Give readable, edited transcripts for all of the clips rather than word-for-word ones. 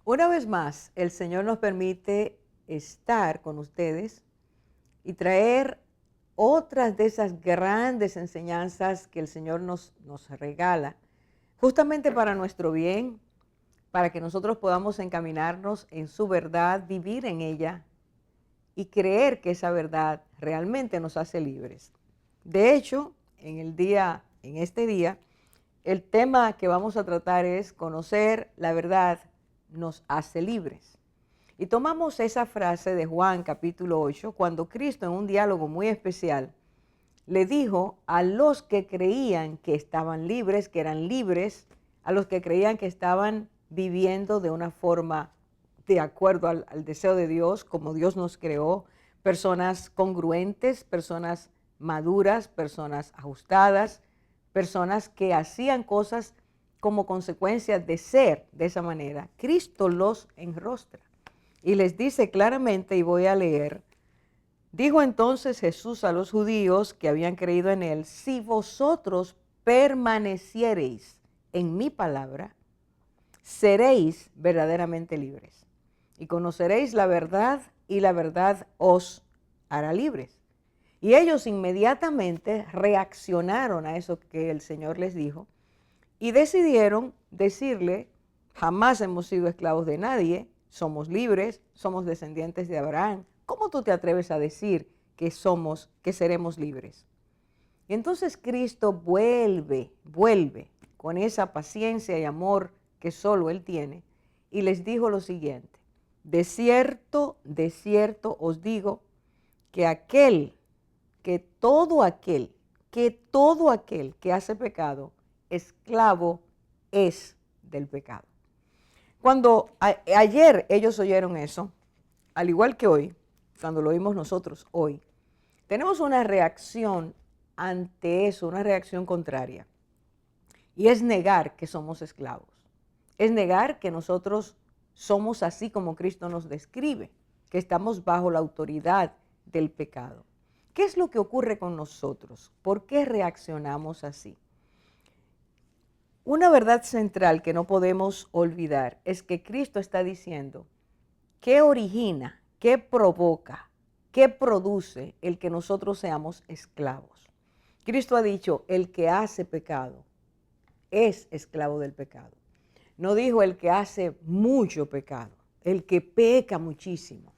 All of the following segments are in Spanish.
Una vez más, el Señor nos permite estar con ustedes y traer otras de esas grandes enseñanzas que el Señor nos regala, justamente para nuestro bien, para que nosotros podamos encaminarnos en su verdad, vivir en ella y creer que esa verdad realmente nos hace libres. De hecho, en este día, el tema que vamos a tratar es conocer la verdad nos hace libres. Y tomamos esa frase de Juan capítulo 8, cuando Cristo en un diálogo muy especial le dijo a los que creían que estaban libres, que eran libres, a los que creían que estaban viviendo de una forma de acuerdo al deseo de Dios, como Dios nos creó, personas congruentes, personas maduras, personas ajustadas, personas que hacían cosas como consecuencia de ser de esa manera. Cristo los enrostra y les dice claramente, y voy a leer: dijo entonces Jesús a los judíos que habían creído en él: si vosotros permaneciereis en mi palabra, seréis verdaderamente libres y conoceréis la verdad, y la verdad os hará libres. Y ellos inmediatamente reaccionaron a eso que el Señor les dijo y decidieron decirle: jamás hemos sido esclavos de nadie, somos libres, somos descendientes de Abraham. ¿Cómo tú te atreves a decir que seremos libres? Y entonces Cristo vuelve con esa paciencia y amor que solo Él tiene y les dijo lo siguiente: de cierto os digo que todo aquel que hace pecado, esclavo es del pecado. Cuando ayer ellos oyeron eso, al igual que hoy, cuando lo oímos nosotros hoy, tenemos una reacción ante eso, una reacción contraria. Y es negar que somos esclavos. Es negar que nosotros somos así como Cristo nos describe, que estamos bajo la autoridad del pecado. ¿Qué es lo que ocurre con nosotros? ¿Por qué reaccionamos así? Una verdad central que no podemos olvidar es que Cristo está diciendo: ¿qué origina, qué provoca, qué produce el que nosotros seamos esclavos? Cristo ha dicho: el que hace pecado es esclavo del pecado. No dijo el que hace mucho pecado, el que peca muchísimo,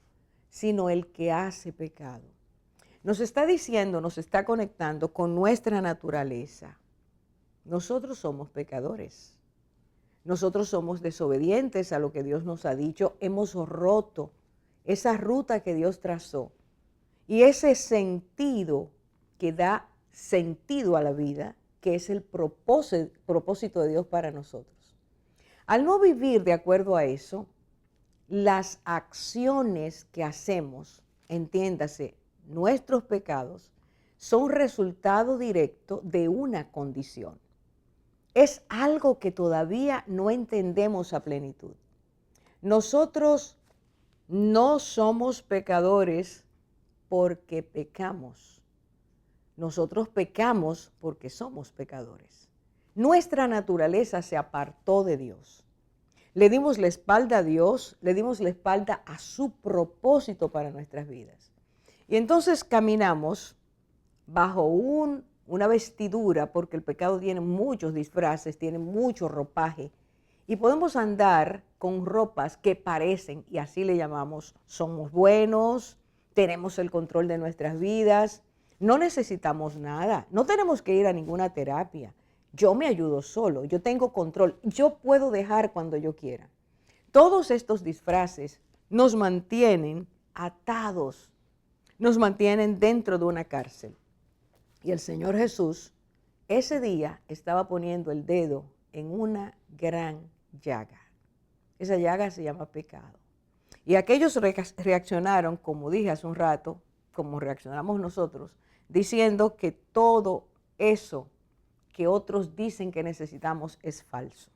sino el que hace pecado. Nos está diciendo, nos está conectando con nuestra naturaleza. Nosotros somos pecadores. Nosotros somos desobedientes a lo que Dios nos ha dicho. Hemos roto esa ruta que Dios trazó. Y ese sentido que da sentido a la vida, que es el propósito de Dios para nosotros. Al no vivir de acuerdo a eso, las acciones que hacemos, entiéndase, nuestros pecados, son resultado directo de una condición. Es algo que todavía no entendemos a plenitud. Nosotros no somos pecadores porque pecamos. Nosotros pecamos porque somos pecadores. Nuestra naturaleza se apartó de Dios. Le dimos la espalda a Dios, le dimos la espalda a su propósito para nuestras vidas. Y entonces caminamos bajo una vestidura, porque el pecado tiene muchos disfraces, tiene mucho ropaje, y podemos andar con ropas que parecen, y así le llamamos, somos buenos, tenemos el control de nuestras vidas, no necesitamos nada, no tenemos que ir a ninguna terapia. Yo me ayudo solo, yo tengo control, yo puedo dejar cuando yo quiera. Todos estos disfraces nos mantienen atados, nos mantienen dentro de una cárcel. Y el Señor Jesús ese día estaba poniendo el dedo en una gran llaga. Esa llaga se llama pecado. Y aquellos reaccionaron, como dije hace un rato, como reaccionamos nosotros, diciendo que todo eso que otros dicen que necesitamos es falso.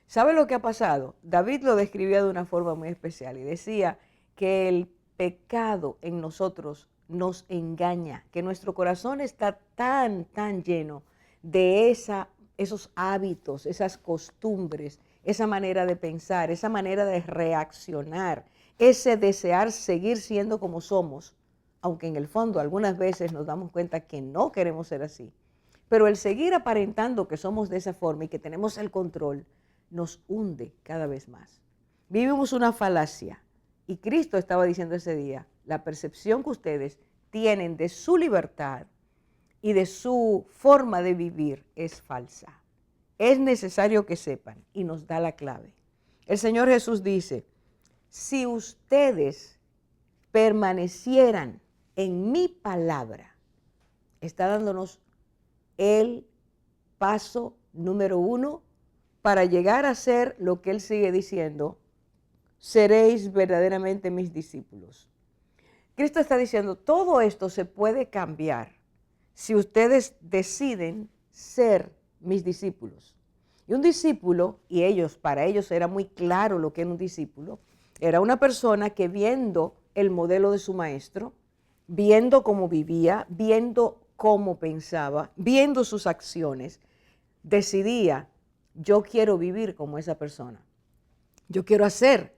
¿Sabe lo que ha pasado? David lo describía de una forma muy especial y decía que el pecado en nosotros nos engaña, que nuestro corazón está tan lleno de esa esos hábitos, esas costumbres, esa manera de pensar, esa manera de reaccionar, ese desear seguir siendo como somos, aunque en el fondo algunas veces nos damos cuenta que no queremos ser así. Pero el seguir aparentando que somos de esa forma y que tenemos el control, nos hunde cada vez más. Vivimos una falacia y Cristo estaba diciendo ese día, la percepción que ustedes tienen de su libertad y de su forma de vivir es falsa. Es necesario que sepan y nos da la clave. El Señor Jesús dice, si ustedes permanecieran en mi palabra, está dándonos el paso número 1 para llegar a ser lo que Él sigue diciendo, seréis verdaderamente mis discípulos. Cristo está diciendo, todo esto se puede cambiar si ustedes deciden ser mis discípulos. Y un discípulo, y para ellos era muy claro lo que era un discípulo, era una persona que viendo el modelo de su maestro, viendo cómo vivía, viendo cómo pensaba, viendo sus acciones, decidía, yo quiero vivir como esa persona. Yo quiero hacer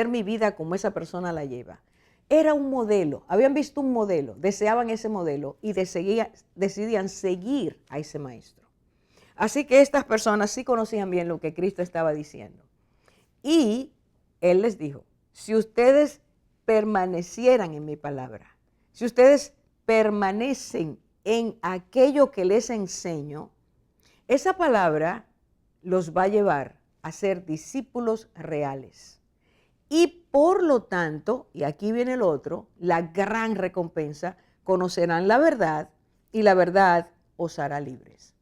mi vida como esa persona la lleva. Era un modelo, habían visto un modelo, deseaban ese modelo y decidían seguir a ese maestro. Así que estas personas sí conocían bien lo que Cristo estaba diciendo. Y Él les dijo, si ustedes permanecieran en mi palabra, si ustedes permanecen en aquello que les enseño, esa palabra los va a llevar a ser discípulos reales. Y por lo tanto, y aquí viene el otro, la gran recompensa, conocerán la verdad y la verdad os hará libres.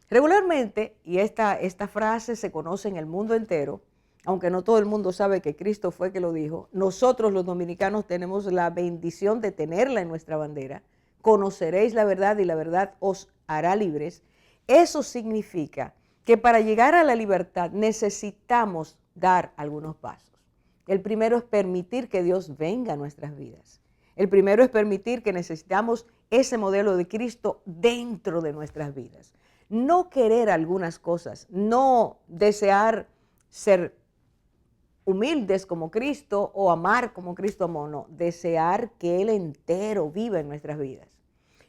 Regularmente, y esta frase se conoce en el mundo entero, aunque no todo el mundo sabe que Cristo fue que lo dijo, nosotros los dominicanos tenemos la bendición de tenerla en nuestra bandera, conoceréis la verdad y la verdad os hará libres. Eso significa que para llegar a la libertad necesitamos dar algunos pasos. El primero es permitir que Dios venga a nuestras vidas. El primero es permitir que necesitamos ese modelo de Cristo dentro de nuestras vidas. No querer algunas cosas, no desear ser humildes como Cristo o amar como Cristo amó, no, desear que Él entero viva en nuestras vidas.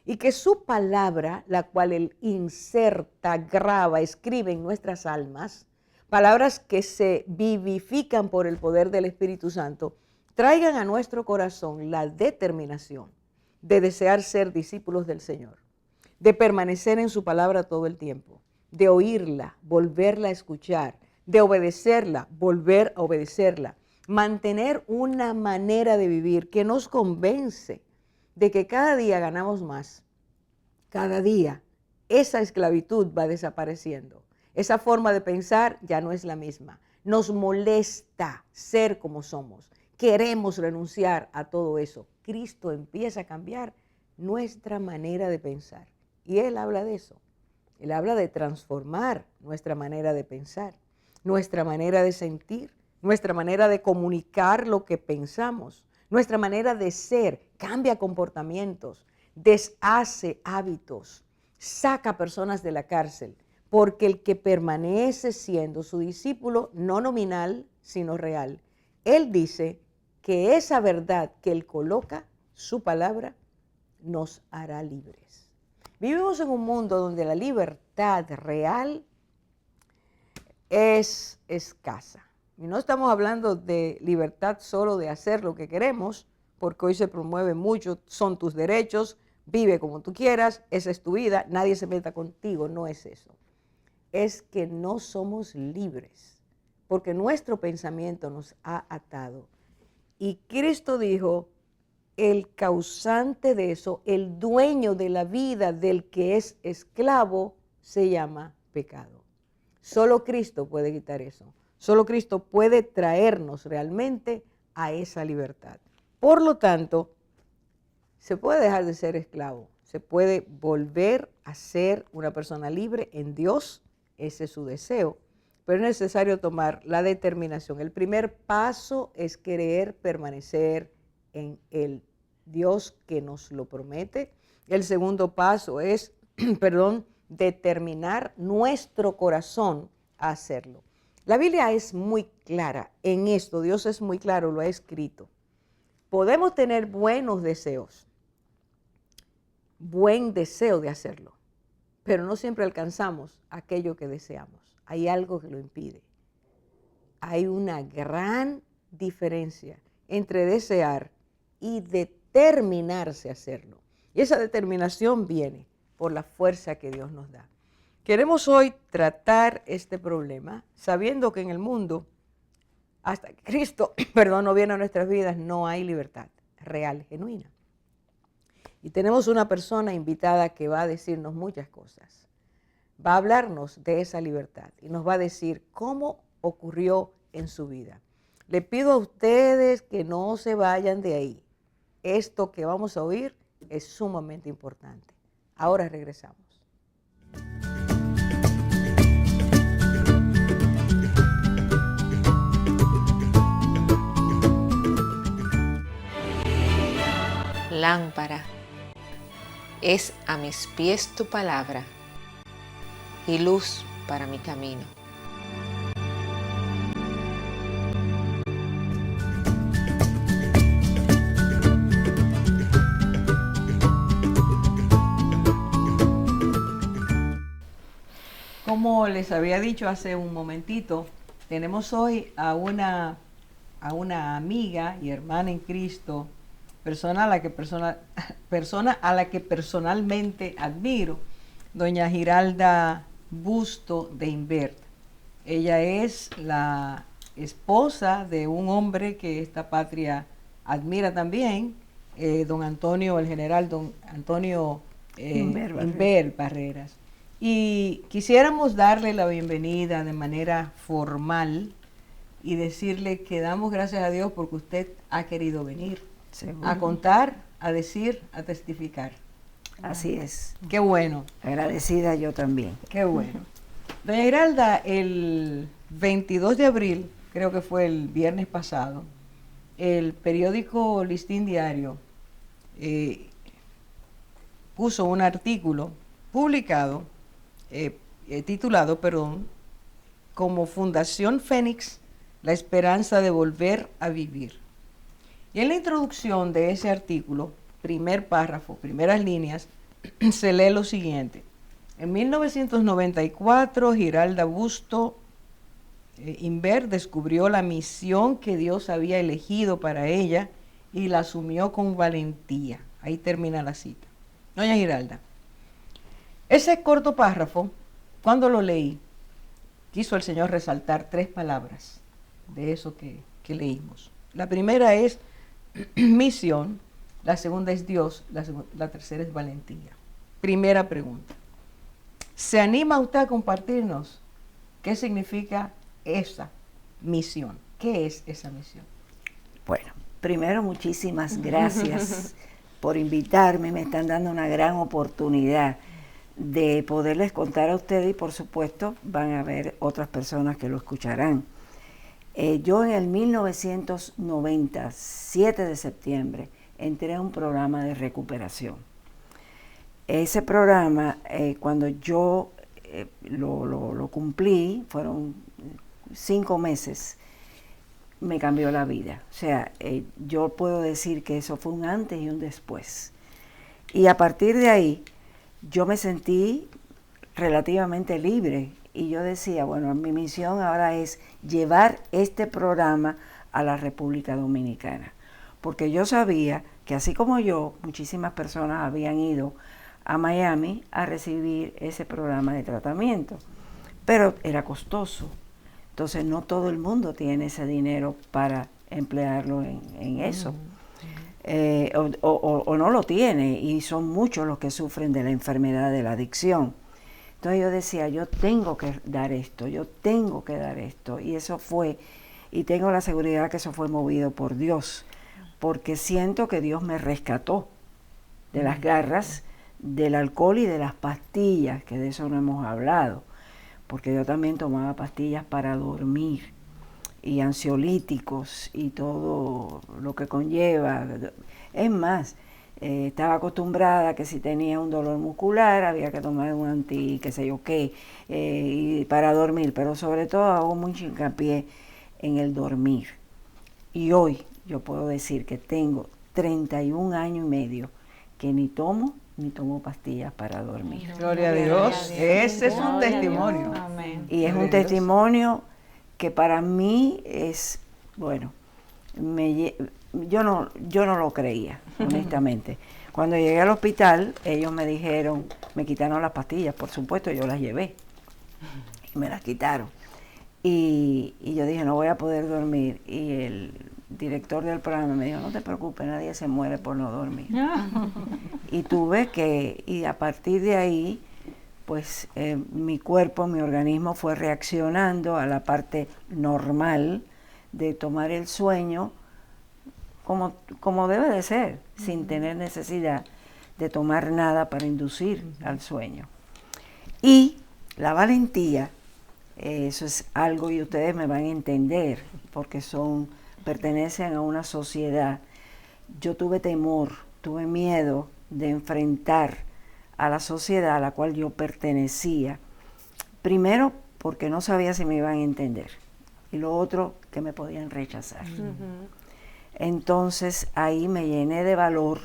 Y que su palabra, la cual Él inserta, graba, escribe en nuestras almas, palabras que se vivifican por el poder del Espíritu Santo, traigan a nuestro corazón la determinación de desear ser discípulos del Señor, de permanecer en su palabra todo el tiempo, de oírla, volverla a escuchar, de obedecerla, volver a obedecerla, mantener una manera de vivir que nos convence de que cada día ganamos más, cada día esa esclavitud va desapareciendo. Esa forma de pensar ya no es la misma. Nos molesta ser como somos. Queremos renunciar a todo eso. Cristo empieza a cambiar nuestra manera de pensar. Y Él habla de eso. Él habla de transformar nuestra manera de pensar, nuestra manera de sentir, nuestra manera de comunicar lo que pensamos, nuestra manera de ser. Cambia comportamientos, deshace hábitos, saca personas de la cárcel. Porque el que permanece siendo su discípulo, no nominal, sino real, Él dice que esa verdad que Él coloca, su palabra, nos hará libres. Vivimos en un mundo donde la libertad real es escasa. Y no estamos hablando de libertad solo de hacer lo que queremos, porque hoy se promueve mucho, son tus derechos, vive como tú quieras, esa es tu vida, nadie se meta contigo, no es eso. Es que no somos libres, porque nuestro pensamiento nos ha atado. Y Cristo dijo, el causante de eso, el dueño de la vida del que es esclavo, se llama pecado. Solo Cristo puede quitar eso. Solo Cristo puede traernos realmente a esa libertad. Por lo tanto, se puede dejar de ser esclavo, se puede volver a ser una persona libre en Dios. Ese es su deseo, pero es necesario tomar la determinación. El primer paso es querer permanecer en el Dios que nos lo promete. El segundo paso es, determinar nuestro corazón a hacerlo. La Biblia es muy clara en esto, Dios es muy claro, lo ha escrito. Podemos tener buenos deseos, buen deseo de hacerlo, pero no siempre alcanzamos aquello que deseamos. Hay algo que lo impide. Hay una gran diferencia entre desear y determinarse a hacerlo. Y esa determinación viene por la fuerza que Dios nos da. Queremos hoy tratar este problema sabiendo que en el mundo, hasta que Cristo, no viene a nuestras vidas, no hay libertad real, genuina. Y tenemos una persona invitada que va a decirnos muchas cosas. Va a hablarnos de esa libertad y nos va a decir cómo ocurrió en su vida. Le pido a ustedes que no se vayan de ahí. Esto que vamos a oír es sumamente importante. Ahora regresamos. Lámpara es a mis pies tu palabra y luz para mi camino. Como les había dicho hace un momentito, tenemos hoy a una amiga y hermana en Cristo, persona a la que personalmente admiro, doña Giralda Busto de Imbert. Ella es la esposa de un hombre que esta patria admira también, don Antonio, el general don Antonio Imbert Barreras. Y quisiéramos darle la bienvenida de manera formal y decirle que damos gracias a Dios porque usted ha querido venir. ¿Seguro? A contar, a decir, a testificar. Así es. Qué bueno. Agradecida yo también. Qué bueno. Doña Giralda, el 22 de abril, creo que fue el viernes pasado, el periódico Listín Diario puso un artículo publicado, titulado, como Fundación Fénix, la esperanza de volver a vivir. Y en la introducción de ese artículo, primer párrafo, primeras líneas, se lee lo siguiente. En 1994, Giralda Busto Imbert descubrió la misión que Dios había elegido para ella y la asumió con valentía. Ahí termina la cita. Doña Giralda, ese corto párrafo, cuando lo leí, quiso el Señor resaltar 3 palabras de eso que leímos. La primera es misión, la segunda es Dios, la tercera es valentía. Primera pregunta. ¿Se anima usted a compartirnos qué significa esa misión? ¿Qué es esa misión? Bueno, primero muchísimas gracias por invitarme. Me están dando una gran oportunidad de poderles contar a ustedes y por supuesto van a haber otras personas que lo escucharán. Yo en el 1990, 7 de septiembre, entré a un programa de recuperación. Ese programa, cuando yo lo cumplí, fueron 5 meses, me cambió la vida. O sea, yo puedo decir que eso fue un antes y un después. Y a partir de ahí, yo me sentí relativamente libre. Y yo decía, bueno, mi misión ahora es llevar este programa a la República Dominicana. Porque yo sabía que así como yo, muchísimas personas habían ido a Miami a recibir ese programa de tratamiento. Pero era costoso. Entonces no todo el mundo tiene ese dinero para emplearlo en eso. O no lo tiene, y son muchos los que sufren de la enfermedad de la adicción. Entonces yo decía, yo tengo que dar esto, y eso fue, y tengo la seguridad que eso fue movido por Dios, porque siento que Dios me rescató de las garras del alcohol y de las pastillas, que de eso no hemos hablado, porque yo también tomaba pastillas para dormir, y ansiolíticos, y todo lo que conlleva. Es más, estaba acostumbrada que si tenía un dolor muscular había que tomar un anti, qué sé yo qué, y para dormir, pero sobre todo hago mucho hincapié en el dormir. Y hoy yo puedo decir que tengo 31 años y medio que ni tomo pastillas para dormir. Gloria a Dios. Ese es un testimonio. Amén. Y es Gloria un a Dios. testimonio que para mí es, bueno, yo no lo creía, honestamente. Cuando llegué al hospital, ellos me dijeron, me quitaron las pastillas, por supuesto, yo las llevé y me las quitaron. Y yo dije, no voy a poder dormir. Y el director del programa me dijo, no te preocupes, nadie se muere por no dormir. Y a partir de ahí, pues mi cuerpo, mi organismo fue reaccionando a la parte normal de tomar el sueño como debe de ser, sin tener necesidad de tomar nada para inducir al sueño. Y la valentía, eso es algo y ustedes me van a entender, porque pertenecen a una sociedad. Yo tuve temor, tuve miedo de enfrentar a la sociedad a la cual yo pertenecía. Primero, porque no sabía si me iban a entender. Y lo otro, que me podían rechazar. Entonces, ahí me llené de valor,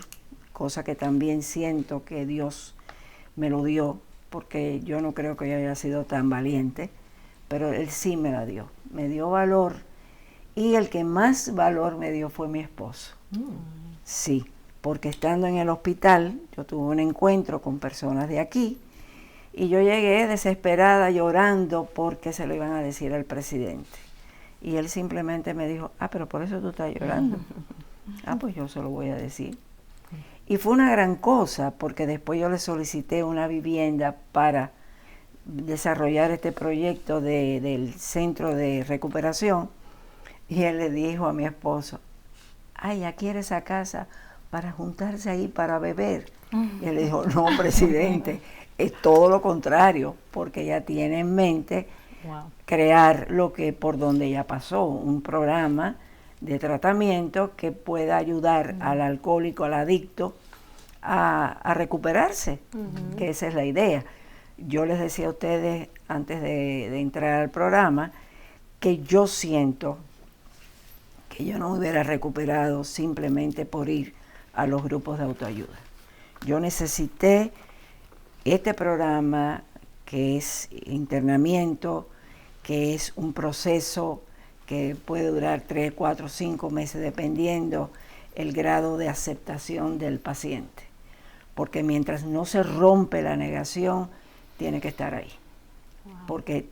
cosa que también siento que Dios me lo dio, porque yo no creo que yo haya sido tan valiente, pero Él sí me la dio. Me dio valor, y el que más valor me dio fue mi esposo. Sí, porque estando en el hospital, yo tuve un encuentro con personas de aquí, y yo llegué desesperada, llorando, porque se lo iban a decir al presidente. Y él simplemente me dijo, pero por eso tú estás llorando. Pues yo se lo voy a decir. Y fue una gran cosa, porque después yo le solicité una vivienda para desarrollar este proyecto del centro de recuperación. Y él le dijo a mi esposo, ya quiere esa casa para juntarse ahí para beber. Y él le dijo, no, presidente, es todo lo contrario, porque ella tiene en mente crear por donde ya pasó, un programa de tratamiento que pueda ayudar al alcohólico, al adicto, a recuperarse, que esa es la idea. Yo les decía a ustedes, antes de entrar al programa, que yo siento que yo no me hubiera recuperado simplemente por ir a los grupos de autoayuda. Yo necesité este programa, que es internamiento, que es un proceso que puede durar 3, 4, 5 meses, dependiendo el grado de aceptación del paciente. Porque mientras no se rompe la negación, tiene que estar ahí. Porque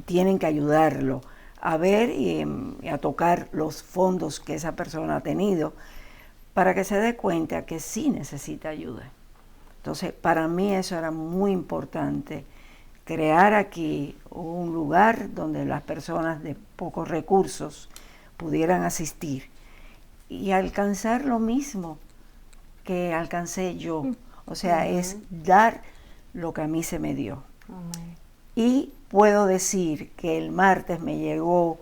tienen que ayudarlo a ver y a tocar los fondos que esa persona ha tenido, para que se dé cuenta que sí necesita ayuda. Entonces, para mí eso era muy importante, crear aquí un lugar donde las personas de pocos recursos pudieran asistir y alcanzar lo mismo que alcancé yo. O sea, es dar lo que a mí se me dio. Y puedo decir que el martes me llegó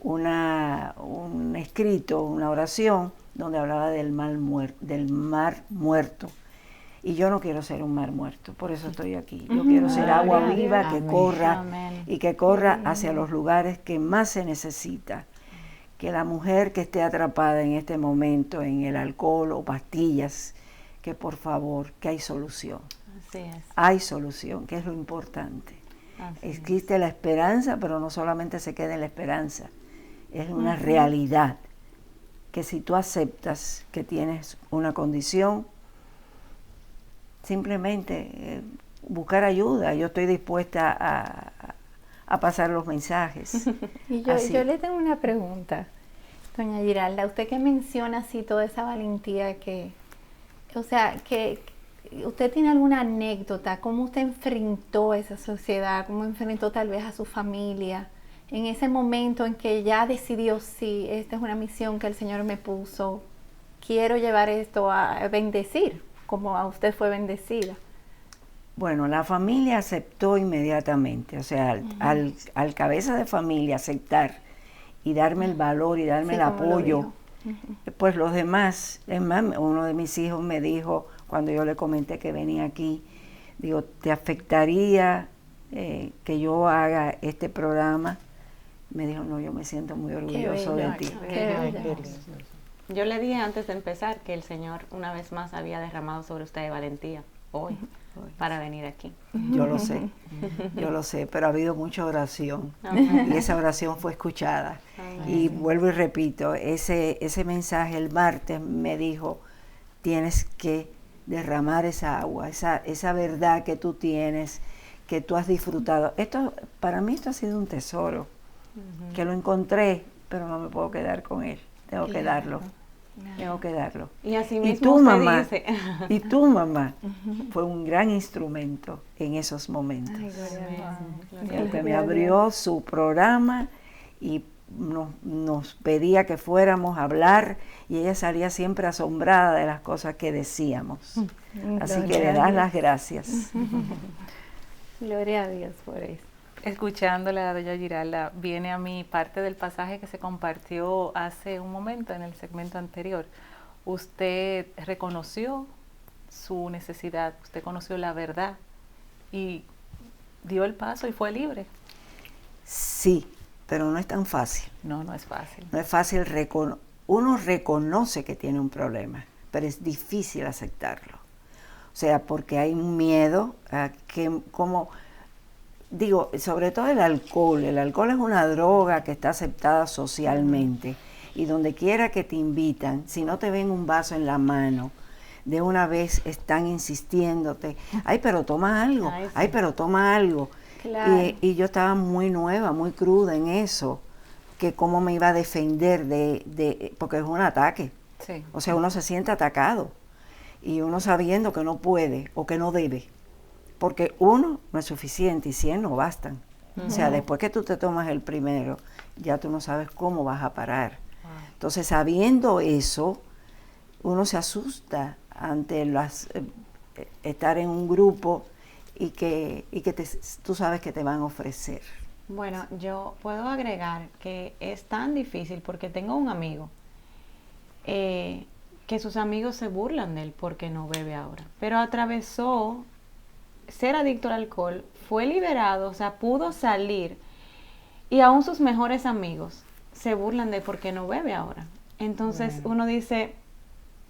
un escrito, una oración, donde hablaba del mar muerto. Y yo no quiero ser un mar muerto, por eso estoy aquí. Yo quiero ser agua viva que corra y que corra hacia los lugares que más se necesita. Que la mujer que esté atrapada en este momento en el alcohol o pastillas, que por favor, que hay solución. Así es. Hay solución, que es lo importante. Existe la esperanza, pero no solamente se queda en la esperanza, es una realidad. Que si tú aceptas que tienes una condición, simplemente buscar ayuda. Yo estoy dispuesta a pasar los mensajes. Y yo le tengo una pregunta, doña Giralda. Usted que menciona así toda esa valentía que usted tiene alguna anécdota, cómo usted enfrentó esa sociedad, cómo enfrentó tal vez a su familia, en ese momento en que ya decidió, sí, esta es una misión que el Señor me puso, quiero llevar esto a bendecir, como a usted fue bendecida. Bueno, la familia aceptó inmediatamente, o sea, al cabeza de familia aceptar y darme el valor y darme el apoyo pues los demás, es más, uno de mis hijos me dijo, cuando yo le comenté que venía aquí, digo, ¿te afectaría que yo haga este programa? Me dijo, no, yo me siento muy orgulloso de ti. Yo le dije antes de empezar que el Señor una vez más había derramado sobre usted valentía hoy para venir aquí. Yo lo sé, pero ha habido mucha oración y esa oración fue escuchada. Y vuelvo y repito, ese mensaje el martes me dijo, tienes que derramar esa agua, esa verdad que tú tienes, que tú has disfrutado. Para mí esto ha sido un tesoro, que lo encontré, pero no me puedo quedar con él, tengo que darlo. Tengo que darlo. Y así Y mismo tu usted mamá, dice. y tu mamá fue un gran instrumento en esos momentos. Que me abrió su programa y nos pedía que fuéramos a hablar y ella salía siempre asombrada de las cosas que decíamos. Así que le das las gracias. Gloria a Dios por eso. Escuchándola, doña Giralda, viene a mí parte del pasaje que se compartió hace un momento en el segmento anterior. Usted reconoció su necesidad, usted conoció la verdad y dio el paso y fue libre. Sí, pero no es tan fácil. No, no es fácil. No es fácil, uno reconoce que tiene un problema, pero es difícil aceptarlo. O sea, porque hay un miedo a que, como digo, sobre todo el alcohol es una droga que está aceptada socialmente y donde quiera que te invitan, si no te ven un vaso en la mano, de una vez están insistiéndote, ay, pero toma algo, ay, pero toma algo. Claro. Y yo estaba muy nueva, muy cruda en eso, que cómo me iba a defender porque es un ataque. Sí. O sea, uno se siente atacado y uno sabiendo que no puede o que no debe. Porque uno no es suficiente y 100 no bastan. O sea, después que tú te tomas el primero, ya tú no sabes cómo vas a parar. Entonces, sabiendo eso, uno se asusta ante estar en un grupo y que tú sabes que te van a ofrecer. Bueno, yo puedo agregar que es tan difícil porque tengo un amigo que sus amigos se burlan de él porque no bebe ahora, pero atravesó ser adicto al alcohol, fue liberado, o sea, pudo salir y aún sus mejores amigos se burlan de por qué no bebe ahora. Entonces uno dice,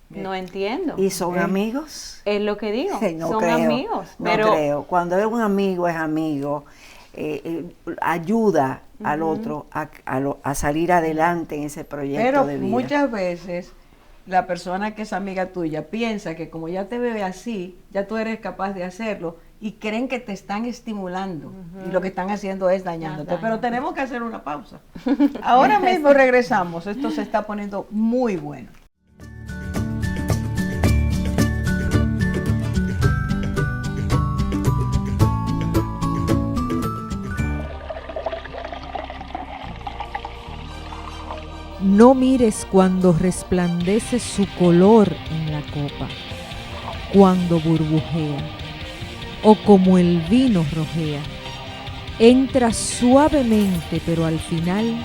no entiendo. ¿Y son amigos? Es lo que digo, No son creo, amigos. No pero creo. Cuando es un amigo, es amigo. Ayuda al otro a salir adelante en ese proyecto Pero de vida. muchas veces la persona que es amiga tuya piensa que como ya te bebe así, ya tú eres capaz de hacerlo y creen que te están estimulando y lo que están haciendo es dañándote. Pero tenemos que hacer una pausa. Ahora mismo regresamos. Esto se está poniendo muy bueno. No mires cuando resplandece su color en la copa, cuando burbujea, o como el vino rojea. Entra suavemente, pero al final,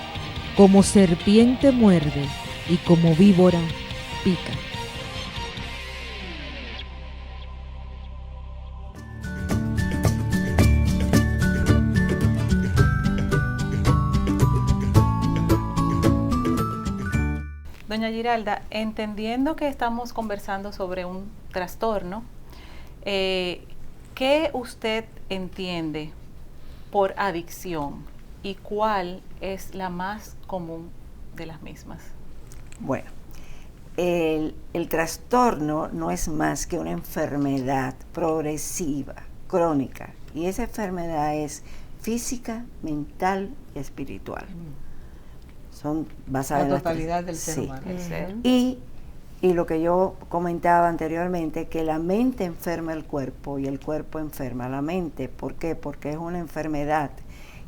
como serpiente muerde y como víbora pica. Doña Giralda, entendiendo que estamos conversando sobre un trastorno, ¿qué usted entiende por adicción y cuál es la más común de las mismas? Bueno, el trastorno no es más que una enfermedad progresiva, crónica, y esa enfermedad es física, mental y espiritual. Son basadas La en totalidad del sí. ser humano. El ser. Y lo que yo comentaba anteriormente, que la mente enferma el cuerpo y el cuerpo enferma la mente. ¿Por qué? Porque es una enfermedad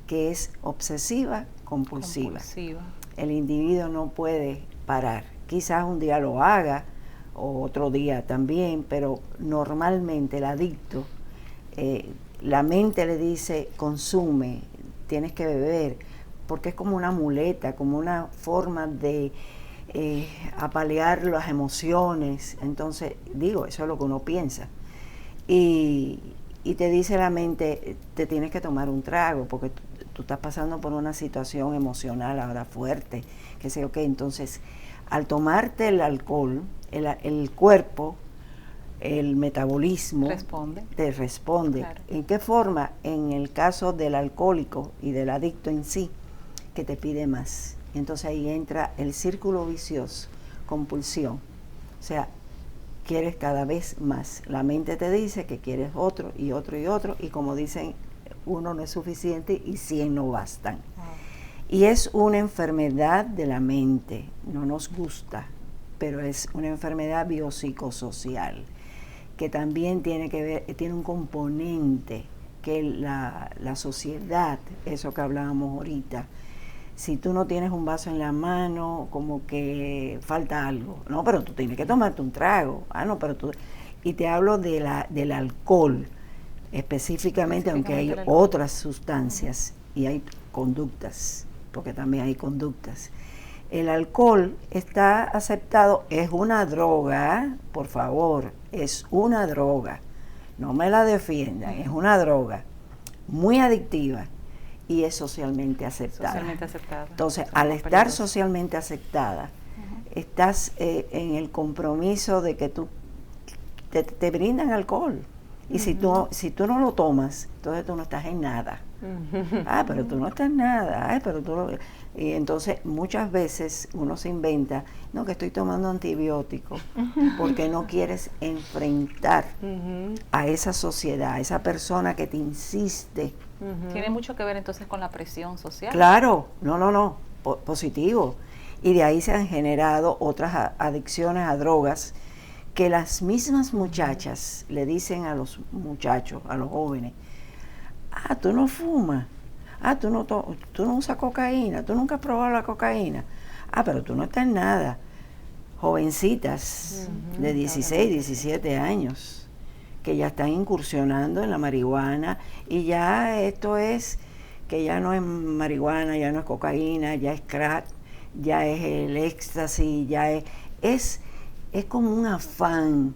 que es obsesiva, compulsiva. El individuo no puede parar. Quizás un día lo haga, o otro día también, pero normalmente el adicto, la mente le dice, consume, tienes que beber, porque es como una muleta, como una forma de apalear las emociones. Entonces, digo, eso es lo que uno piensa. Y te dice la mente, te tienes que tomar un trago, porque tú estás pasando por una situación emocional ahora fuerte, que sé yo qué. Entonces, al tomarte el alcohol, el cuerpo, el metabolismo te responde. Claro. ¿En qué forma? En el caso del alcohólico y del adicto en sí, que te pide más. Entonces ahí entra el círculo vicioso, compulsión. O sea, quieres cada vez más. La mente te dice que quieres otro y otro y otro, y como dicen, uno no es suficiente y 100 no bastan. Wow. Y es una enfermedad de la mente, no nos gusta, pero es una enfermedad biopsicosocial, que también tiene que ver, tiene un componente que la sociedad, eso que hablábamos ahorita, si tú no tienes un vaso en la mano, como que falta algo. No, pero tú tienes que tomarte un trago. No, pero tú... Y te hablo del alcohol, específicamente, aunque hay otras sustancias y hay conductas, porque también hay conductas. El alcohol está aceptado, es una droga, por favor, es una droga. No me la defiendan, es una droga muy adictiva. Y es socialmente aceptada. Socialmente aceptada. Entonces, al estar socialmente aceptada, estás en el compromiso de que tú te brindan alcohol. Y si tú no lo tomas, entonces tú no estás en nada. Pero tú no estás en nada. Pero tú y entonces muchas veces uno se inventa, no, que estoy tomando antibióticos, porque no quieres enfrentar a esa sociedad, a esa persona que te insiste. Tiene mucho que ver entonces con la presión social. Claro, no, positivo. Y de ahí se han generado otras adicciones a drogas que las mismas muchachas le dicen a los muchachos, a los jóvenes, tú no fumas, tú no usas cocaína, tú nunca has probado la cocaína, pero tú no estás en nada. Jovencitas de 16, 17 años que ya están incursionando en la marihuana, y ya esto es que ya no es marihuana, ya no es cocaína, ya es crack, ya es el éxtasis, ya es como un afán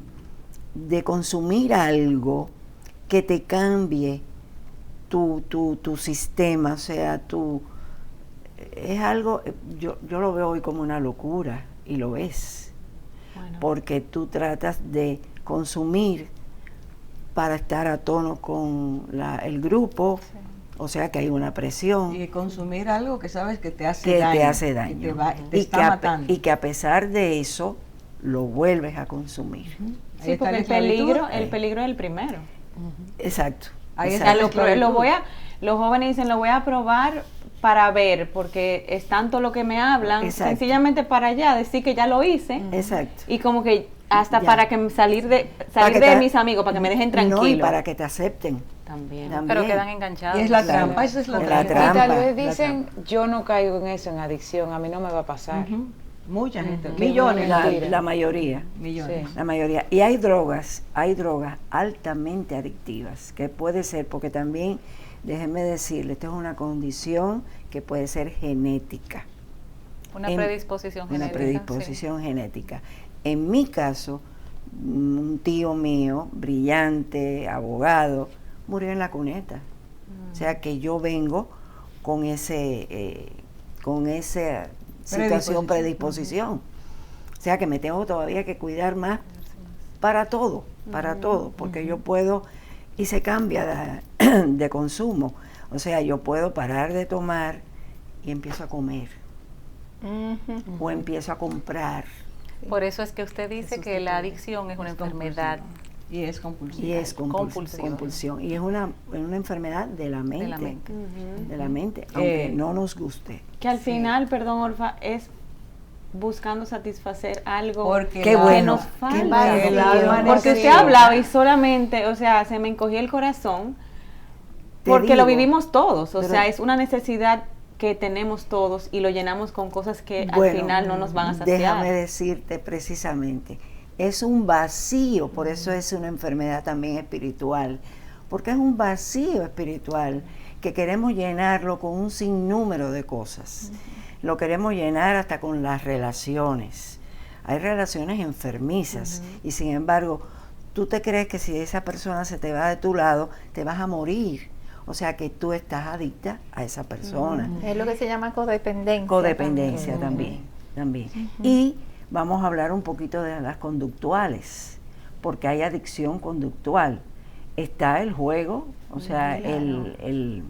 de consumir algo que te cambie tu sistema. O sea, es algo, yo lo veo hoy como una locura, y lo es, porque tú tratas de consumir para estar a tono con el grupo, o sea que hay una presión. Y consumir algo que sabes que te hace daño. Te hace daño. Te está matando. Y que a pesar de eso, lo vuelves a consumir. Sí, porque el peligro es el primero. Exacto. Ahí exacto. está Los jóvenes dicen, lo voy a probar para ver, porque es tanto lo que me hablan, sencillamente para allá decir que ya lo hice. Exacto. Y como que hasta para que salir de mis amigos, para que me dejen tranquilo. No, y para que te acepten. También. Pero quedan enganchados. Y es la trampa, esa es la trampa. trampa. Y tal vez dicen, yo no caigo en eso, en adicción, a mí no me va a pasar. Mucha gente, Ujú. millones. La mayoría. Millones. Sí. La mayoría. Y hay drogas altamente adictivas, que puede ser, porque también, déjenme decirle, esto es una condición que puede ser genética. Una predisposición genética. Una predisposición genética. En mi caso, un tío mío, brillante, abogado, murió en la cuneta. O sea que yo vengo con esa situación, predisposición. O sea que me tengo todavía que cuidar más para todo, porque yo puedo, y se cambia de consumo. O sea, yo puedo parar de tomar y empiezo a comer, o empiezo a comprar. Por eso es que usted dice que la adicción es una enfermedad. Y es compulsiva. Y es compulsión. Y es una enfermedad de la mente. De la mente, aunque no nos guste. Que al final, perdón, Orfa, es buscando satisfacer algo porque qué bueno, nos falta. qué bueno. El alma Porque usted necesita. hablaba y solamente, o sea, se me encogía el corazón, Te porque lo digo, vivimos todos, o pero- sea, es una necesidad que tenemos todos y lo llenamos con cosas que al final no nos van a saciar. Déjame decirte precisamente, es un vacío, por eso es una enfermedad también espiritual, porque es un vacío espiritual que queremos llenarlo con un sinnúmero de cosas. Lo queremos llenar hasta con las relaciones. Hay relaciones enfermizas y sin embargo, tú te crees que si esa persona se te va de tu lado, te vas a morir. O sea que tú estás adicta a esa persona. Es lo que se llama codependencia. Codependencia también. Y vamos a hablar un poquito de las conductuales, porque hay adicción conductual. Está el juego, o sea, el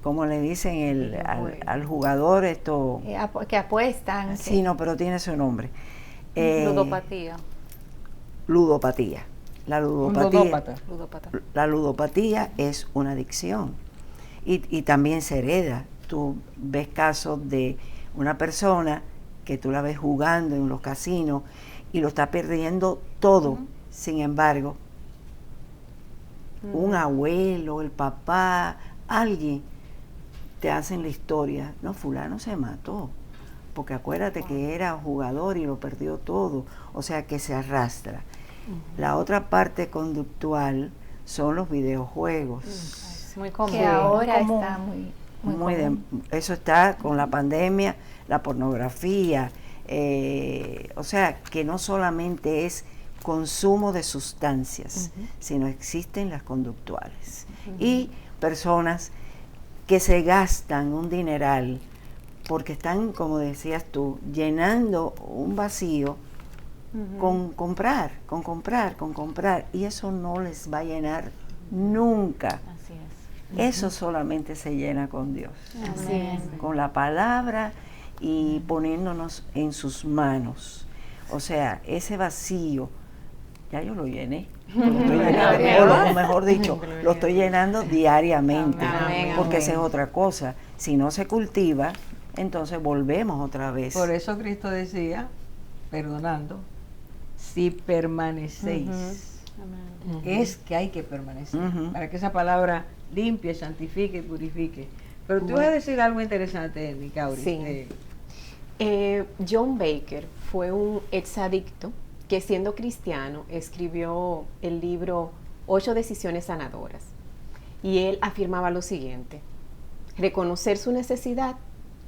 ¿cómo le dicen al jugador esto? Que apuestan. Sí, no, pero tiene su nombre. Ludopatía. Ludopatía. La ludopatía, Ludópata. la ludopatía es una adicción y también se hereda. Tú ves casos de una persona que tú la ves jugando en los casinos y lo está perdiendo todo. Sin embargo, un abuelo, el papá, alguien te hacen la historia. No, fulano se mató, porque acuérdate que era jugador y lo perdió todo. O sea que se arrastra. La otra parte conductual son los videojuegos. Muy común. Que ahora común. está muy común. Eso está con la pandemia, la pornografía. O sea, que no solamente es consumo de sustancias, sino existen las conductuales. Y personas que se gastan un dineral porque están, como decías tú, llenando un vacío con comprar, y eso no les va a llenar nunca. Así es. Eso solamente se llena con Dios, Amén. con la palabra y poniéndonos en sus manos. O sea, ese vacío, ya yo lo llené. Lo estoy llenando, o mejor dicho, lo estoy llenando diariamente, Amén, porque amén. esa es otra cosa. Si no se cultiva, entonces volvemos otra vez. Por eso Cristo decía, perdonando, si permanecéis. Es que hay que permanecer, para que esa palabra limpie, santifique y purifique. Pero tú vas a decir algo interesante, Nicauri. Sí. John Baker fue un exadicto que, siendo cristiano, escribió el libro 8 decisiones sanadoras. Y él afirmaba lo siguiente: reconocer su necesidad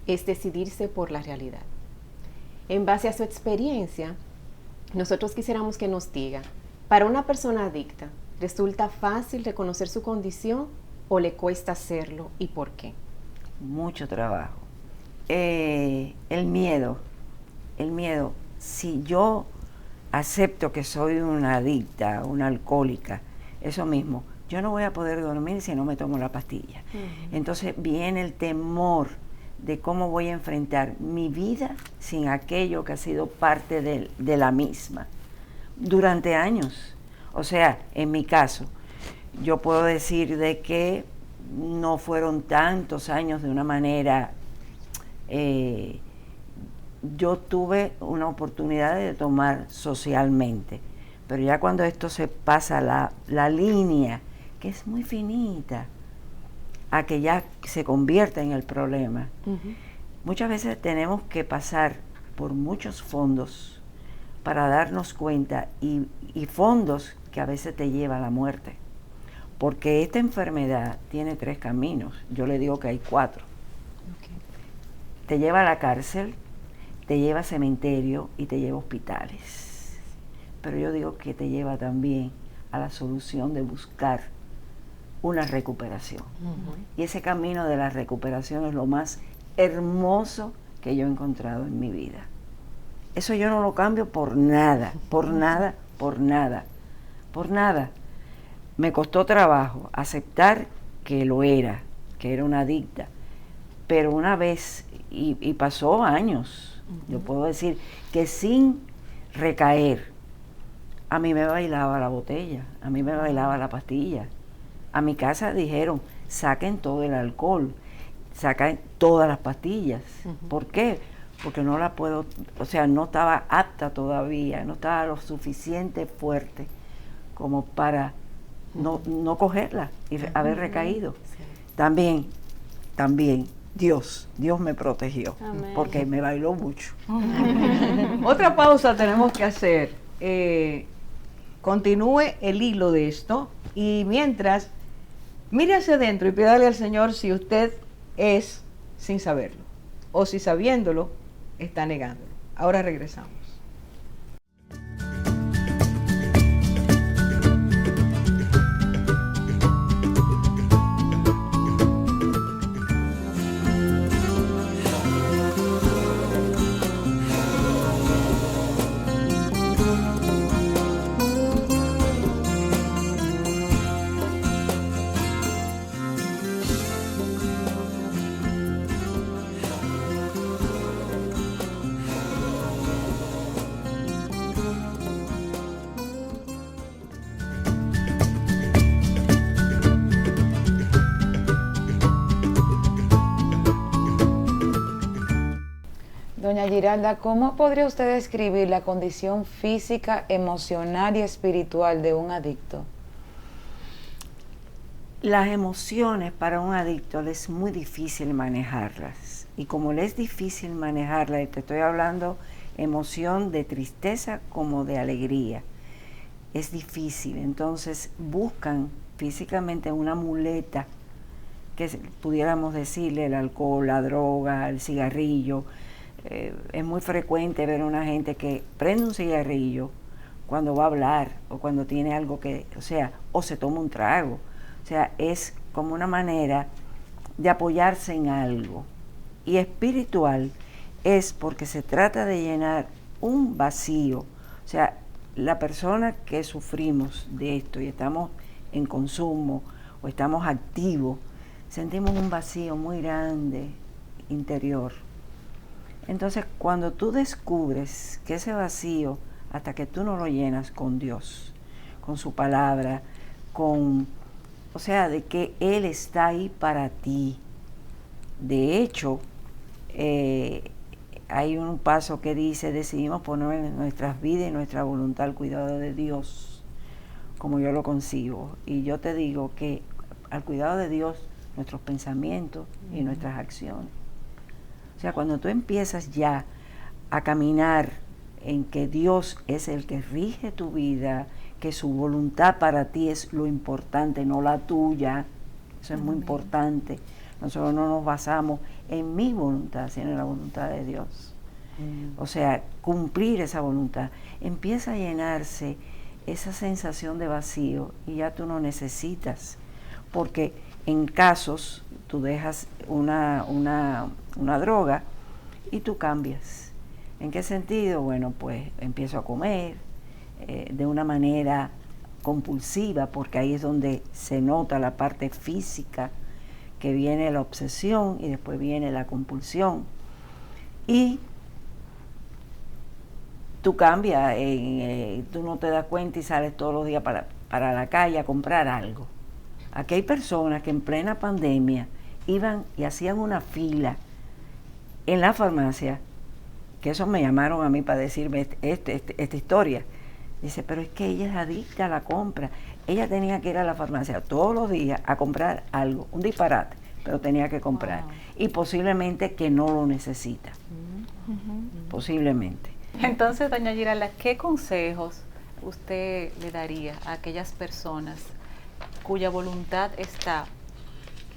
es decidirse por la realidad. En base a su experiencia, nosotros quisiéramos que nos diga, para una persona adicta, ¿resulta fácil reconocer su condición o le cuesta hacerlo y por qué? Mucho trabajo. El miedo, si yo acepto que soy una adicta, una alcohólica, eso mismo, yo no voy a poder dormir si no me tomo la pastilla. Entonces viene el temor de cómo voy a enfrentar mi vida sin aquello que ha sido parte de la misma durante años. O sea, en mi caso, yo puedo decir de que no fueron tantos años de una manera. Yo tuve una oportunidad de tomar socialmente, pero ya cuando esto se pasa la línea, que es muy finita, a que ya se convierta en el problema. Muchas veces tenemos que pasar por muchos fondos para darnos cuenta, y fondos que a veces te lleva a la muerte, porque esta enfermedad tiene 3 caminos, yo le digo que hay 4. Te lleva a la cárcel, te lleva a cementerio y te lleva a hospitales, pero yo digo que te lleva también a la solución de buscar una recuperación. Y ese camino de la recuperación es lo más hermoso que yo he encontrado en mi vida. Eso yo no lo cambio por nada, por nada, por nada, por nada. Me costó trabajo aceptar que lo era, que era una adicta, pero una vez, y pasó años, yo puedo decir que sin recaer, a mí me bailaba la botella, a mí me bailaba la pastilla. A mi casa dijeron, saquen todo el alcohol, saquen todas las pastillas. ¿Por qué? Porque no la puedo, o sea, no estaba apta todavía, no estaba lo suficiente fuerte como para no cogerla y haber recaído. También, Dios me protegió, porque me bailó mucho. Otra pausa tenemos que hacer. Continúe el hilo de esto, y mientras Mire hacia adentro y pídale al Señor si usted es sin saberlo o si sabiéndolo está negándolo. Ahora regresamos. Doña Giralda, ¿cómo podría usted describir la condición física, emocional y espiritual de un adicto? Las emociones para un adicto le es muy difícil manejarlas. Y como le es difícil manejarlas, y te estoy hablando emoción de tristeza como de alegría, es difícil. Entonces buscan físicamente una muleta, que pudiéramos decirle el alcohol, la droga, el cigarrillo. Es muy frecuente ver a una gente que prende un cigarrillo cuando va a hablar o cuando tiene algo que, o se toma un trago. O sea, es como una manera de apoyarse en algo. Y espiritual es porque se trata de llenar un vacío. O sea, la persona que sufrimos de esto y estamos en consumo o estamos activos, sentimos un vacío muy grande interior. Entonces, cuando tú descubres que ese vacío, hasta que tú no lo llenas con Dios, con su palabra, de que Él está ahí para ti. De hecho, hay un paso que dice, decidimos poner en nuestras vidas y nuestra voluntad al cuidado de Dios, como yo lo concibo. Y yo te digo que al cuidado de Dios, nuestros pensamientos y nuestras acciones. O sea, cuando tú empiezas ya a caminar en que Dios es el que rige tu vida, que su voluntad para ti es lo importante, no la tuya, eso es muy importante. Nosotros no nos basamos en mi voluntad, sino en la voluntad de Dios. O sea, cumplir esa voluntad. Empieza a llenarse esa sensación de vacío y ya tú no necesitas, porque en casos tú dejas una droga y tú cambias. ¿En qué sentido? Bueno, pues empiezo a comer de una manera compulsiva, porque ahí es donde se nota la parte física, que viene la obsesión y después viene la compulsión. Y tú cambias, tú no te das cuenta y sales todos los días para la calle a comprar algo. Aquí hay personas que en plena pandemia iban y hacían una fila en la farmacia, que eso me llamaron a mí para decirme esta historia. Dice, pero es que ella es adicta a la compra. Ella tenía que ir a la farmacia todos los días a comprar algo, un disparate, pero tenía que comprar. Wow. Y posiblemente que no lo necesita. Posiblemente. Entonces, doña Giralda, ¿qué consejos usted le daría a aquellas personas cuya voluntad está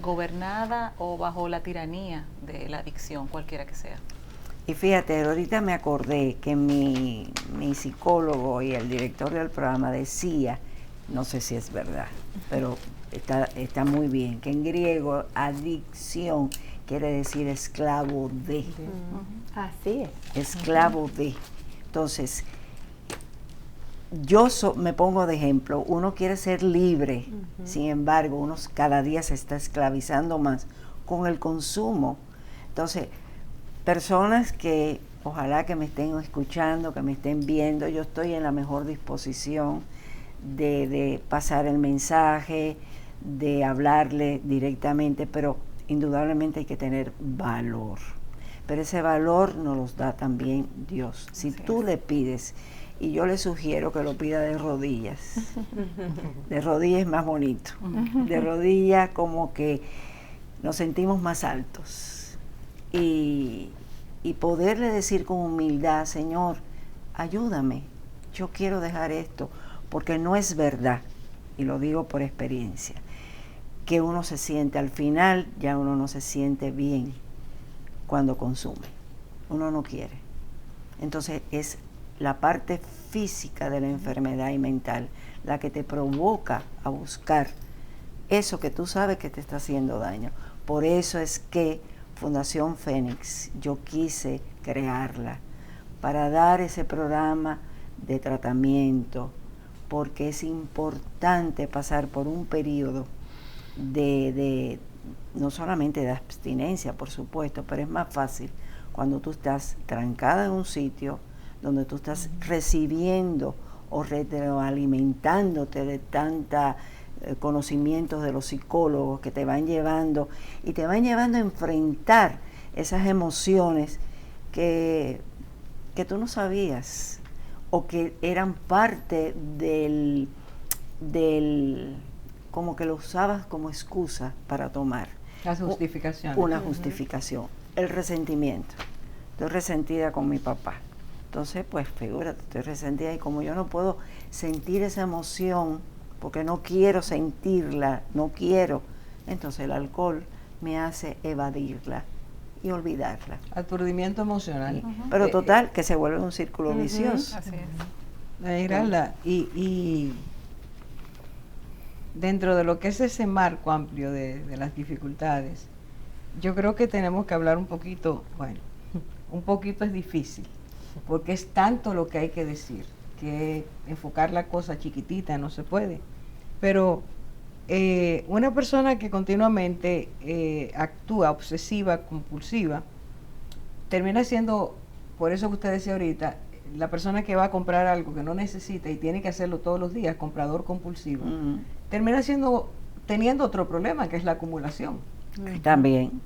gobernada o bajo la tiranía de la adicción, cualquiera que sea? Y fíjate, ahorita me acordé que mi psicólogo y el director del programa decía, no sé si es verdad, pero está muy bien, que en griego adicción quiere decir esclavo de. Así es. Esclavo de. Entonces, yo me pongo de ejemplo, uno quiere ser libre, sin embargo, uno cada día se está esclavizando más con el consumo. Entonces, personas que ojalá que me estén escuchando, que me estén viendo, yo estoy en la mejor disposición de pasar el mensaje, de hablarle directamente, pero indudablemente hay que tener valor. Pero ese valor nos los da también Dios. Si tú le pides, y yo le sugiero que lo pida de rodillas. De rodillas es más bonito. De rodillas como que nos sentimos más altos. Y poderle decir con humildad, Señor, ayúdame, yo quiero dejar esto, porque no es verdad, y lo digo por experiencia, que uno se siente, al final ya uno no se siente bien cuando consume, uno no quiere. Entonces es la parte física de la enfermedad y mental la que te provoca a buscar eso que tú sabes que te está haciendo daño. Por eso es que Fundación Fénix, yo quise crearla para dar ese programa de tratamiento, porque es importante pasar por un periodo de no solamente de abstinencia, por supuesto, pero es más fácil cuando tú estás trancada en un sitio donde tú estás recibiendo o retroalimentándote de tanta conocimientos de los psicólogos que te van llevando y te van llevando a enfrentar esas emociones que tú no sabías o que eran parte del como que lo usabas como excusa para tomar. Las justificaciones. Una justificación. El resentimiento. Estoy resentida con mi papá. Entonces, pues figúrate, estoy resentida y como yo no puedo sentir esa emoción porque no quiero sentirla, no quiero, entonces el alcohol me hace evadirla y olvidarla. Aturdimiento emocional. Pero total, que se vuelve un círculo vicioso. Así es. Giralda, y dentro de lo que es ese marco amplio de las dificultades, yo creo que tenemos que hablar un poquito, bueno, un poquito es difícil, porque es tanto lo que hay que decir, que enfocar la cosa chiquitita no se puede. Pero una persona que continuamente actúa obsesiva, compulsiva, termina siendo, por eso que usted decía ahorita, la persona que va a comprar algo que no necesita y tiene que hacerlo todos los días, comprador compulsivo, termina teniendo otro problema, que es la acumulación. También,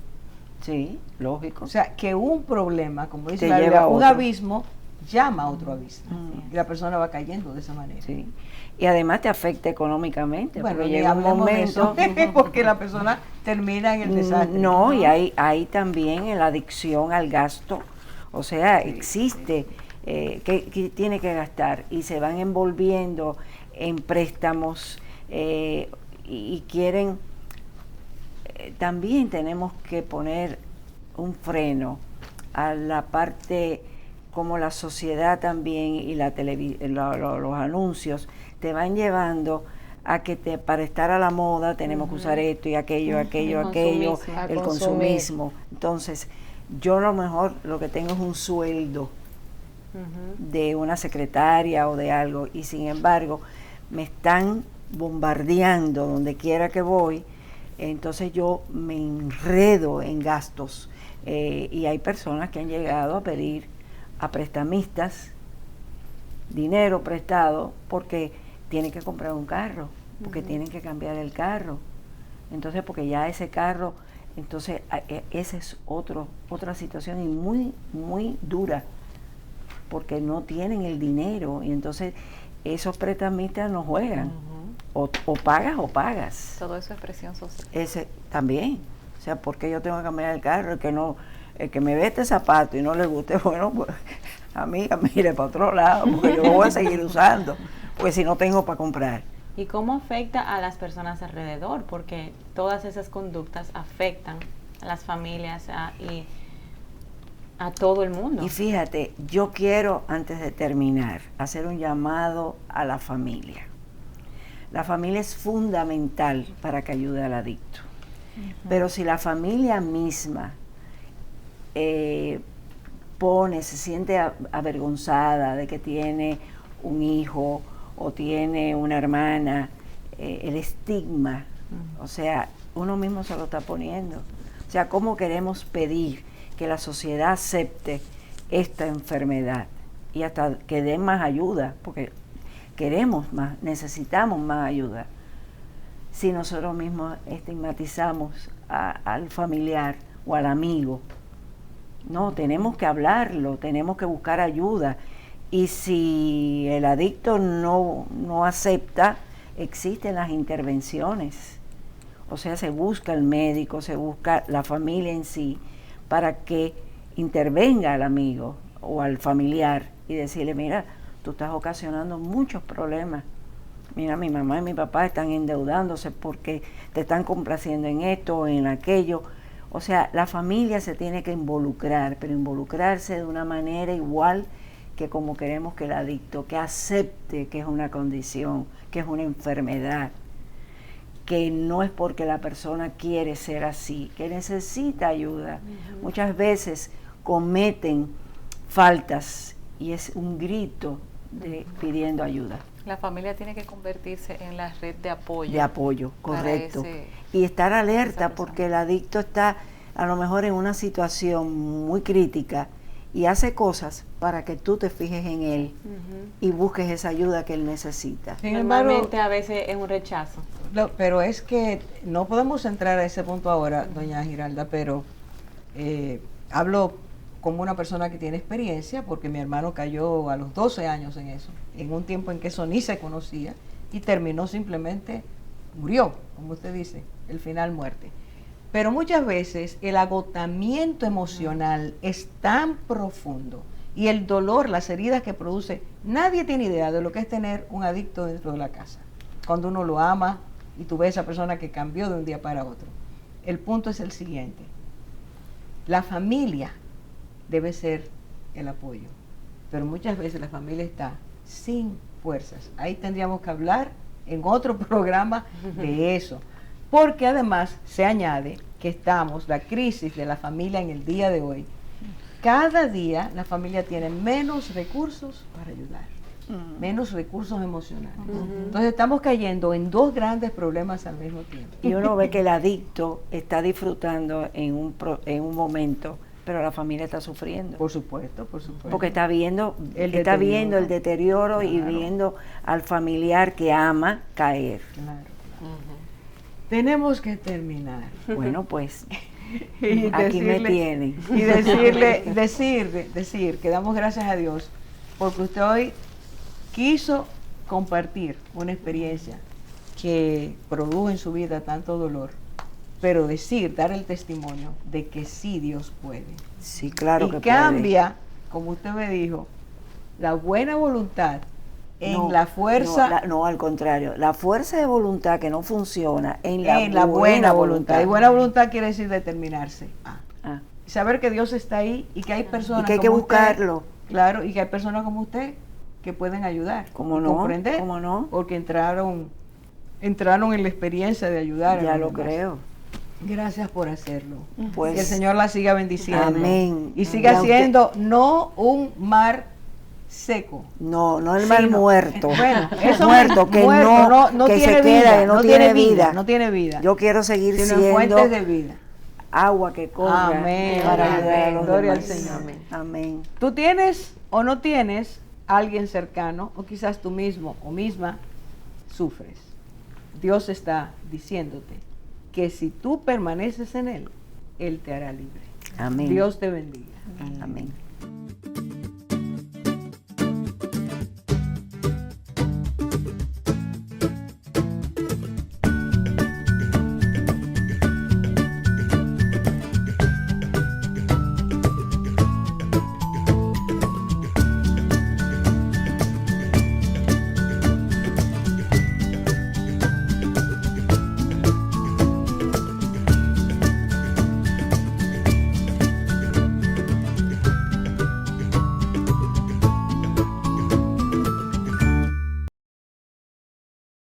sí, lógico. O sea, que un problema, como dice Te la lleva Biblia, a un otro. abismo llama a otro abismo. Y la persona va cayendo de esa manera. Sí. Y además te afecta económicamente, Bueno, porque ni llega un hablemos de momento... eso, porque la persona termina en el desastre. No, y hay también la adicción al gasto. O sea, existe que tiene que gastar y se van envolviendo en préstamos y quieren... también tenemos que poner un freno a la parte como la sociedad también y la los anuncios te van llevando a que para estar a la moda tenemos que usar esto y aquello, el consumismo. Entonces, yo a lo mejor lo que tengo es un sueldo de una secretaria o de algo y sin embargo me están bombardeando donde quiera que voy, entonces yo me enredo en gastos y hay personas que han llegado a pedir a prestamistas dinero prestado porque tienen que comprar un carro, porque tienen que cambiar el carro, entonces porque ya ese carro, entonces esa es otra situación y muy, muy dura, porque no tienen el dinero y entonces esos prestamistas no juegan, o pagas o pagas. Todo eso es presión social. Ese también, o sea, porque yo tengo que cambiar el carro, el que me ve este zapato y no le guste, bueno, pues amiga, mire para otro lado, porque yo lo voy a seguir usando, porque si no tengo para comprar. ¿Y cómo afecta a las personas alrededor? Porque todas esas conductas afectan a las familias y a todo el mundo. Y fíjate, yo quiero, antes de terminar, hacer un llamado a la familia. La familia es fundamental para que ayude al adicto. Pero si la familia misma se siente avergonzada de que tiene un hijo o tiene una hermana, el estigma, o sea, uno mismo se lo está poniendo. O sea, ¿cómo queremos pedir que la sociedad acepte esta enfermedad y hasta que den más ayuda? Porque queremos más, necesitamos más ayuda. Si nosotros mismos estigmatizamos al familiar o al amigo, no, tenemos que hablarlo, tenemos que buscar ayuda. Y si el adicto no acepta, existen las intervenciones. O sea, se busca el médico, se busca la familia en sí, para que intervenga al amigo o al familiar y decirle, mira, tú estás ocasionando muchos problemas Mira, mi mamá y mi papá están endeudándose porque te están complaciendo en esto o en aquello. O sea, la familia se tiene que involucrar, pero involucrarse de una manera igual que como queremos que el adicto, que acepte que es una condición, que es una enfermedad, que no es porque la persona quiere ser así, que necesita ayuda. Muchas veces cometen faltas y es un grito pidiendo ayuda. La familia tiene que convertirse en la red de apoyo. De apoyo, para correcto. ese- Y estar esa alerta persona. porque el adicto está a lo mejor en una situación muy crítica y hace cosas para que tú te fijes en él y busques esa ayuda que él necesita. Sin embargo, Normalmente a veces es un rechazo. pero es que no podemos entrar a ese punto ahora, doña Giralda, pero hablo como una persona que tiene experiencia, porque mi hermano cayó a los 12 años en eso, en un tiempo en que eso ni se conocía, y terminó simplemente, murió, como usted dice, el final muerte. Pero muchas veces el agotamiento emocional es tan profundo y el dolor, las heridas que produce, nadie tiene idea de lo que es tener un adicto dentro de la casa. Cuando uno lo ama y tú ves a esa persona que cambió de un día para otro. El punto es el siguiente: la familia debe ser el apoyo, pero muchas veces la familia está sin fuerzas. Ahí tendríamos que hablar en otro programa de eso, porque además se añade que la crisis de la familia en el día de hoy, cada día la familia tiene menos recursos para ayudar, menos recursos emocionales. Entonces estamos cayendo en dos grandes problemas al mismo tiempo. Y uno ve que el adicto está disfrutando en un momento, pero la familia está sufriendo. Por supuesto, por supuesto. Porque está viendo El viendo el deterioro. deterioro y Claro. viendo al familiar que ama caer. Claro. Tenemos que terminar. Bueno, pues Y aquí me decirle- tienen. Y decir que damos gracias a Dios porque usted hoy quiso compartir una experiencia que produjo en su vida tanto dolor, pero dar el testimonio de que sí Dios puede. Sí, claro Y que cambia, como usted me dijo, la buena voluntad en No, la fuerza, no, al contrario, la fuerza de voluntad que no funciona en la buena voluntad. Y buena voluntad quiere decir determinarse. Ah, Saber que Dios está ahí y que hay personas y que hay que como usted, buscarlo. claro, y que hay personas como usted que pueden ayudar. ¿Cómo y no? comprender, ¿Cómo no? Porque entraron en la experiencia de ayudar. a Ya los lo demás. creo. Gracias por hacerlo. Pues, que el Señor la siga bendiciendo. Amén. Y siga Ya usted- siendo no un mar seco. No el mal sino- muerto. Bueno, eso muerto, que muerto, no, que tiene se vida, queda, que no tiene vida. No tiene vida. Yo quiero seguir sino siendo fuentes de vida. agua que corra Amén. para Amén. ayudar a los Gloria al demás. Señor. Amén. Tú tienes o no tienes a alguien cercano, o quizás tú mismo o misma sufres. Dios está diciéndote que si tú permaneces en Él, Él te hará libre. Amén. Dios te bendiga. Amén.